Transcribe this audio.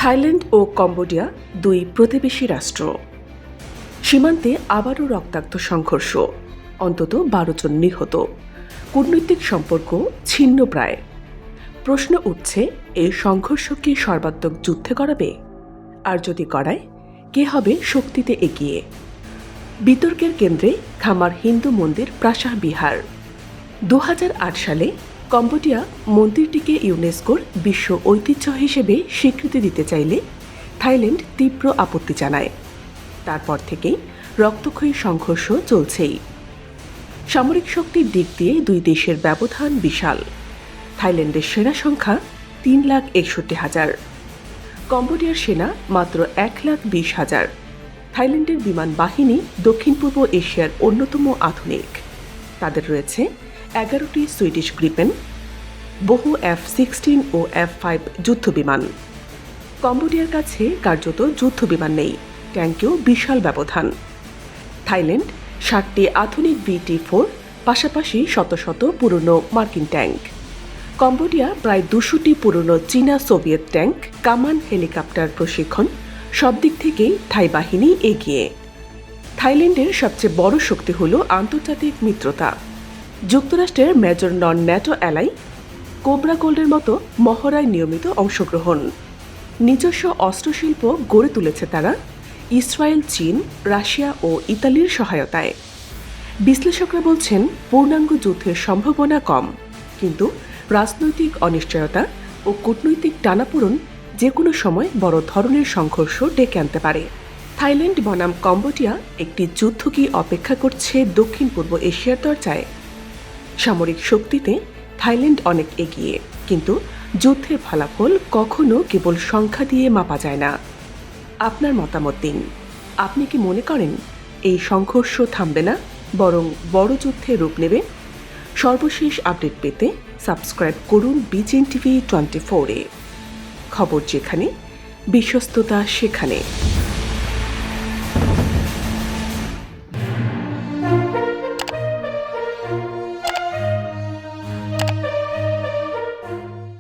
Thailand ও Cambodia দুই প্রতিবেশী রাষ্ট্র। সীমান্তে আবারও রক্তাক্ত সংঘর্ষ, অন্তত 12 জন নিহত, কূটনৈতিক সম্পর্ক ছিন্ন প্রায়। প্রশ্ন উঠছে, এই সংঘর্ষ কি সর্বাত্মক যুদ্ধে গড়াবে? আর যদি গড়ায়, কে হবে শক্তিতে এগিয়ে? বিতর্কের কেন্দ্রে খামার হিন্দু মন্দির প্রাসাহ বিহার। 2008 সালে কম্বোডিয়া মন্দিরটিকে ইউনেস্কোর বিশ্ব ঐতিহ্য হিসেবে স্বীকৃতি দিতে চাইলে থাইল্যান্ড তীব্র আপত্তি জানায়। তারপর থেকেই রক্তক্ষয়ী সংঘর্ষ চলছেই। সামরিক শক্তির দিক দিয়ে দুই দেশের ব্যবধান বিশাল। থাইল্যান্ডের সেনা সংখ্যা 3,61,000, কম্বোডিয়ার সেনা মাত্র 1,20,000। থাইল্যান্ডের বিমান বাহিনী দক্ষিণ পূর্ব এশিয়ার অন্যতম আধুনিক। তাদের রয়েছে 11টি সুইডিশ গ্রিপেন, বহু F-16 ও F-5 যুদ্ধবিমান। কম্বোডিয়ার কাছে কার্যত যুদ্ধবিমান নেই, ট্যাঙ্কেও বিশাল ব্যবধান। থাইল্যান্ড 60টি আধুনিক VT-4, পাশাপাশি শত শত পুরনো মার্কিন ট্যাঙ্ক। কম্বোডিয়া প্রায় 200টি পুরনো চীনা সোভিয়েত ট্যাঙ্ক, কামান, হেলিকপ্টার প্রশিক্ষণ, সব দিক থেকেই থাই বাহিনী এগিয়ে। থাইল্যান্ডের সবচেয়ে বড় শক্তি হল আন্তর্জাতিক মিত্রতা। যুক্তরাষ্ট্রের মেজর নন ন্যাটো অ্যালাই কোবরা গোল্ডের মতো মহড়ায় নিয়মিত অংশগ্রহণ। নিজস্ব অস্ত্রশিল্প গড়ে তুলেছে তারা ইসরায়েল, চীন, রাশিয়া ও ইতালির সহায়তায়। বিশ্লেষকরা বলছেন, পূর্ণাঙ্গ যুদ্ধের সম্ভাবনা কম, কিন্তু রাজনৈতিক অনিশ্চয়তা ও কূটনৈতিক টানাপোড়েন যে কোনো সময় বড় ধরনের সংঘর্ষ ডেকে আনতে পারে। থাইল্যান্ড বনাম কম্বোডিয়া একটি যুদ্ধ কি অপেক্ষা করছে দক্ষিণ পূর্ব এশিয়ার দরজায়? সামরিক শক্তিতে থাইল্যান্ড অনেক এগিয়ে, কিন্তু যুদ্ধের ফলাফল কখনো কেবল সংখ্যা দিয়ে মাপা যায় না। আপনার মতামত দিন। আপনি কি মনে করেন এই সংঘর্ষ থামবে না, বরং বড় যুদ্ধে রূপ নেবে? সর্বশেষ আপডেট পেতে সাবস্ক্রাইব করুন BGN TV 24-এ। খবর যেখানে, বিশ্বস্ততা সেখানে।